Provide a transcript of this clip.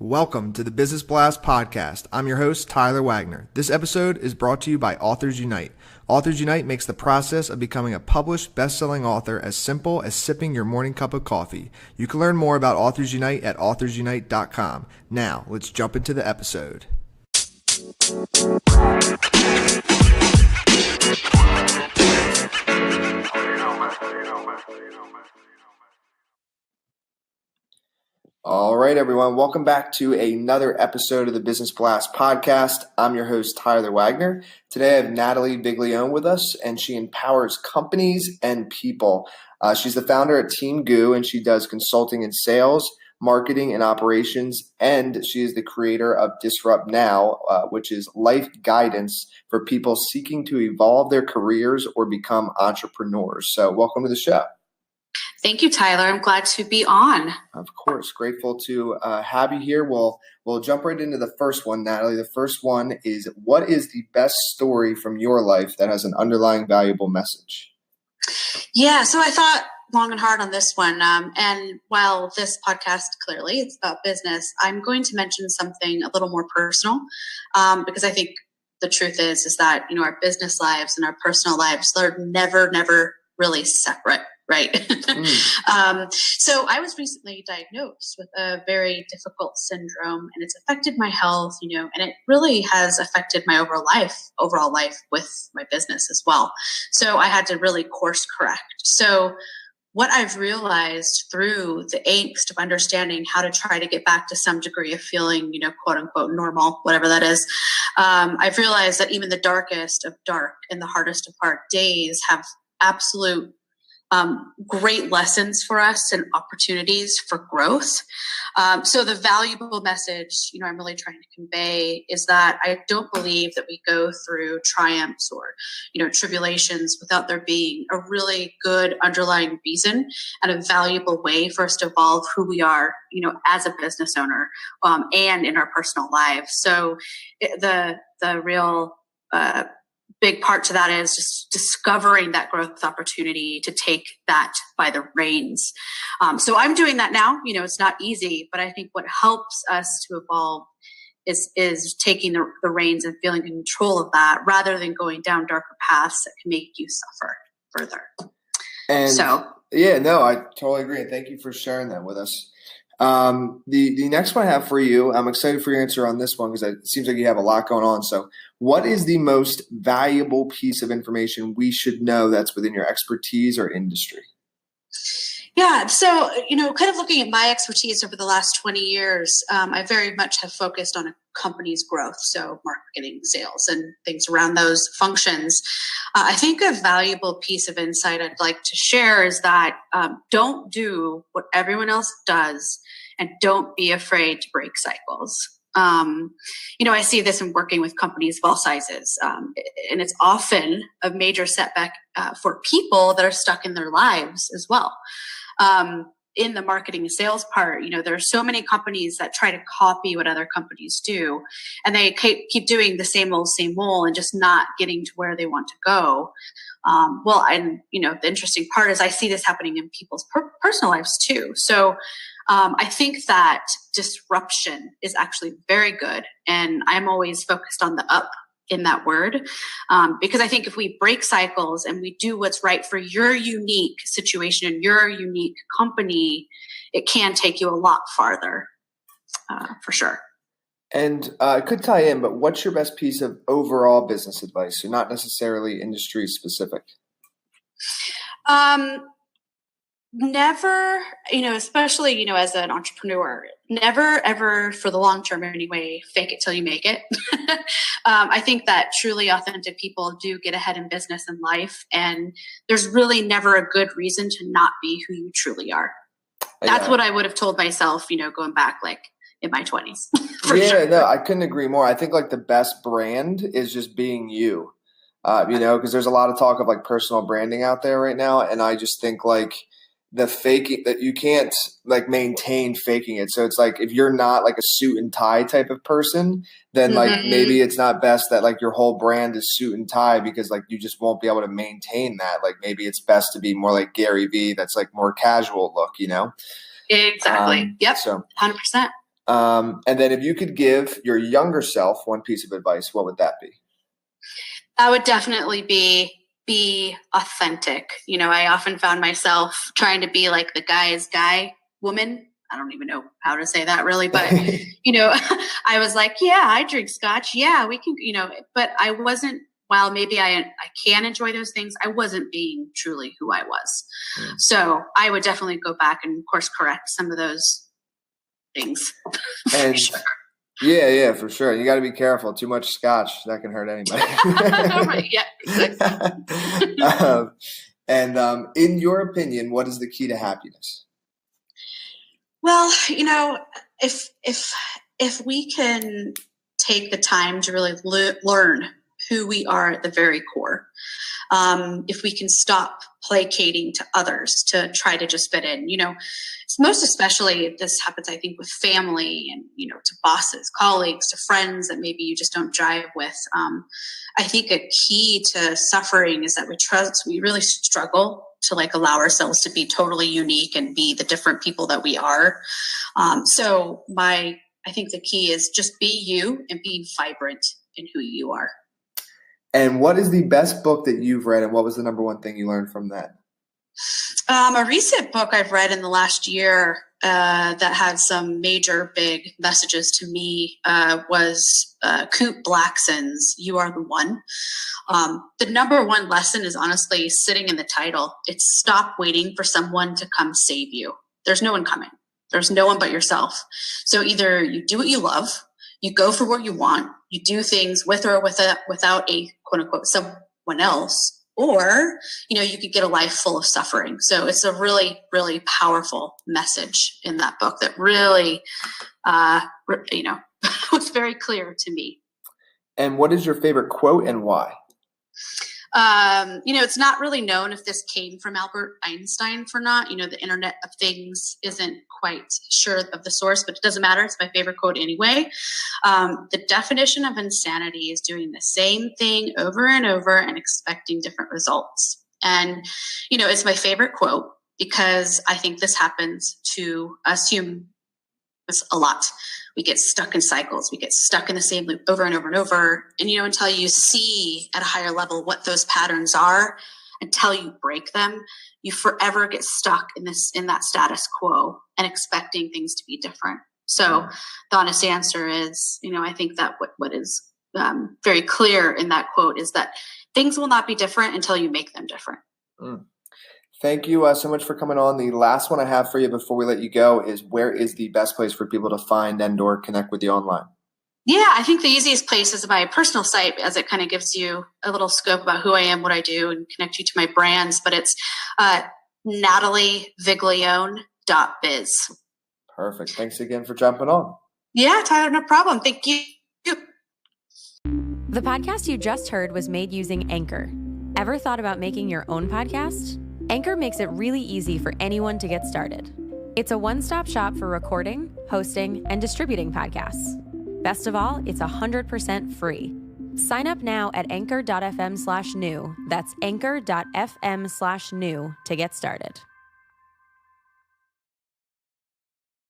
Welcome to the Business Blast podcast. I'm your host, Tyler Wagner. This episode is brought to you by Authors Unite. Authors Unite makes the process of becoming a published best-selling author as simple as sipping your morning cup of coffee. You can learn more about Authors Unite at authorsunite.com. Now, let's jump into the episode. All right, everyone. Welcome back to another episode of the Business Blast podcast. I'm your host, Tyler Wagner. Today, I have Natalie Viglione with us, and she empowers companies and people. She's the founder at Team Goo, and she does consulting in sales, marketing, and operations. And she is the creator of Disrupt Now, which is life guidance for people seeking to evolve their careers or become entrepreneurs. So welcome to the show. Thank you, Tyler. I'm glad to be on. Of course. Grateful to have you here. We'll jump right into the first one, Natalie. The first one is, what is the best story from your life that has an underlying valuable message? Yeah, so I thought long and hard on this one. And while this podcast, clearly, it's about business, I'm going to mention something a little more personal because I think the truth is that, our business lives and our personal lives, they're never really separate. Right. So I was recently diagnosed with a very difficult syndrome, and it's affected my health, and it really has affected my overall life with my business as well. So I had to really course correct. So what I've realized through the angst of understanding how to try to get back to some degree of feeling, quote unquote, normal, whatever that is, I've realized that even the darkest of dark and the hardest of hard days have absolute great lessons for us and opportunities for growth. So the valuable message, I'm really trying to convey is that I don't believe that we go through triumphs or, tribulations without there being a really good underlying reason and a valuable way for us to evolve who we are, as a business owner and in our personal lives. So the real big part to that is just discovering that growth opportunity to take that by the reins. So I'm doing that now. It's not easy, but I think what helps us to evolve is taking the reins and feeling in control of that rather than going down darker paths that can make you suffer further. And I totally agree. And thank you for sharing that with us. The next one I have for you, I'm excited for your answer on this one because it seems like you have a lot going on. So what is the most valuable piece of information we should know that's within your expertise or industry? Yeah. So, kind of looking at my expertise over the last 20 years, I very much have focused on a company's growth. So marketing, sales, and things around those functions. I think a valuable piece of insight I'd like to share is that don't do what everyone else does and don't be afraid to break cycles. I see this in working with companies of all sizes, and it's often a major setback for people that are stuck in their lives as well. In the marketing and sales part, there are so many companies that try to copy what other companies do, and they keep doing the same old and just not getting to where they want to go. The interesting part is I see this happening in people's personal lives too. So I think that disruption is actually very good, and I'm always focused on the up in that word, because I think if we break cycles and we do what's right for your unique situation and your unique company, it can take you a lot farther, for sure. And it could tie in, but what's your best piece of overall business advice? So not necessarily industry specific. Never, especially, as an entrepreneur, never, ever for the long term anyway, fake it till you make it. I think that truly authentic people do get ahead in business and life. And there's really never a good reason to not be who you truly are. That's what I would have told myself, going back in my 20s. Sure. No, I couldn't agree more. I think the best brand is just being you, because there's a lot of talk of personal branding out there right now. And I just think the faking that you can't maintain faking it. So it's if you're not a suit and tie type of person, then maybe it's not best that your whole brand is suit and tie because you just won't be able to maintain that. Maybe it's best to be more like Gary Vee. That's more casual look, Exactly. Yep. So 100%. And then if you could give your younger self one piece of advice, what would that be? That would definitely be authentic. I often found myself trying to be like the guy's guy woman. I don't even know how to say that really, but I was like, yeah, I drink scotch. Yeah, we can, but I wasn't, while maybe I can enjoy those things, I wasn't being truly who I was. So I would definitely go back and of course correct some of those things. And sure. Yeah, for sure. You got to be careful. Too much scotch, that can hurt anybody. Right, yeah, exactly. In your opinion, what is the key to happiness? Well, if we can take the time to really learn who we are at the very core, if we can stop placating to others to try to just fit in, most especially this happens, I think, with family and, to bosses, colleagues, to friends that maybe you just don't jive with. I think a key to suffering is that we really struggle to allow ourselves to be totally unique and be the different people that we are. I think the key is just be you and be vibrant in who you are. And what is the best book that you've read, and what was the number one thing you learned from that? A recent book I've read in the last year that had some major big messages to me was Coop Blackson's You Are the One. The number one lesson is honestly sitting in the title. It's stop waiting for someone to come save you. There's no one coming. There's no one but yourself. So either you do what you love, you go for what you want, you do things with or without a quote unquote someone else, or, you could get a life full of suffering. So it's a really, really powerful message in that book that really, was very clear to me. And what is your favorite quote and why? It's not really known if this came from Albert Einstein or not. The Internet of Things isn't quite sure of the source, but it doesn't matter. It's my favorite quote anyway. The definition of insanity is doing the same thing over and over and expecting different results. And, it's my favorite quote because I think this happens to us humans a lot. We get stuck in cycles. We get stuck in the same loop over and over and over. And, until you see at a higher level what those patterns are, until you break them, you forever get stuck in that status quo and expecting things to be different. So the honest answer is, I think that what is very clear in that quote is that things will not be different until you make them different. Thank you so much for coming on. The last one I have for you before we let you go is, where is the best place for people to find and/or connect with you online? Yeah, I think the easiest place is my personal site, as it kind of gives you a little scope about who I am, what I do, and connect you to my brands. But it's NatalieViglione.biz. Perfect. Thanks again for jumping on. Yeah, Tyler, no problem. Thank you. The podcast you just heard was made using Anchor. Ever thought about making your own podcast? Anchor makes it really easy for anyone to get started. It's a one-stop shop for recording, hosting, and distributing podcasts. Best of all, it's 100% free. Sign up now at anchor.fm/new. That's anchor.fm/new to get started.